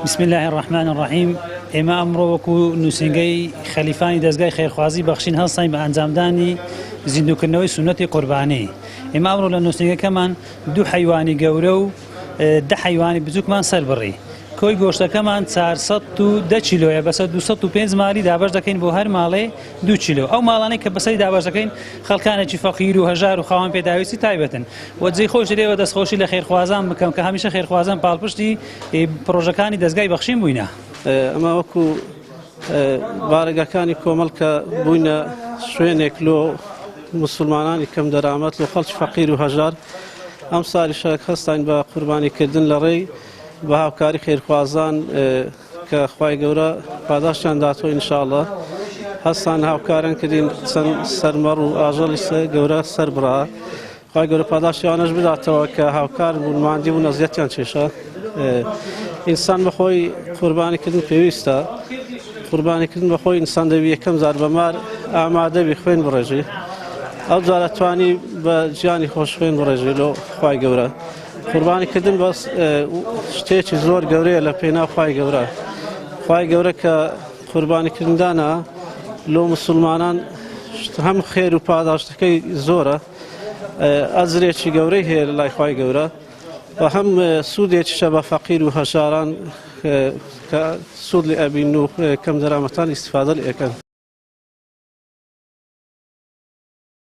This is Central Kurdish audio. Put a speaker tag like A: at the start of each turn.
A: بسم الله الرحمن الرحیم. ئێمە ئەمڕۆ وەکو نووسینگەی خەلیفانی دەستگای خێرخوازی بەخشین هەڵساین بە ئەنجامدانی زیندووکردنەوەی سونەتی قوربانی. ئێمە ئەمڕۆ لە نووسینگەکەمان 2 حەیوانی گەورە و 10 حەیوانی بچووکمان سەربڕی. کۆی گۆشتەکەمان 410 کیلۆیە، بەسەر 205 مالی دابەش دەکەین بۆ هەر ماڵێ 2 کیلۆ. ئەو ماڵانەی کە بەسەری دابەش دەکەین خەڵکانێکی فەقیر و هەژار و خاوەن پێداویستی تایبەتن. وەجێی خۆش دەرێوە دەستخۆشی لە خێرخوازان بکەم کە هەمیشە خێرخوازان پاڵپشتی پرۆژەکانی دەستگای بەخشین بووینە.
B: ئەمە وەکو بارگەکانی کۆمەڵ کە بووینە شوێنێک لۆ موسڵمانانی کەم دەرامەت لە خەڵکی فەقیر و هەژار، ئەم ساڵی شەک هەستین بە قوربانیکردن لە ڕێی بە هاوکاری خێرخوازان کە خوای گەورە پاداشتیان داتەوە ئینشاءڵڵا. هەستان هاوکاران کردین چەند سەرمەڕ و ئاژەڵی گەورە سەربڕا. خوای گەورە پاداشتیانەش بداتەوە کە هاوکار بوون، ماندی بوون، ئەزیەتیان چێشە. ئینسان بەخۆی قوربانیکردن پێویستە. قوربانیکردن بەخۆی ئینسان دەبی یەکەم جار بەمار ئامادە بی خوێن بڕێژی. ئەو جارە توانی بە گیانی خۆش خوێن بڕێژی لۆ خوای گەورە. قوربانیکردن بەس شتێکی زۆر گەورەیە لە پێناو خوای گەورە. خوای گەورە کە قوربانیکردندانە لۆ موسڵمانان هەم خێر و پاداشتەکەی زۆرە، ئەجرێکی گەورەی هەیە لە لای خوای گەورە و هەم سوودێکیشە بە فەقیر و هەژاران کە سوود لێ ئەبین و کەم دەرامەتان ئیستیفادە لێ ئەکەن.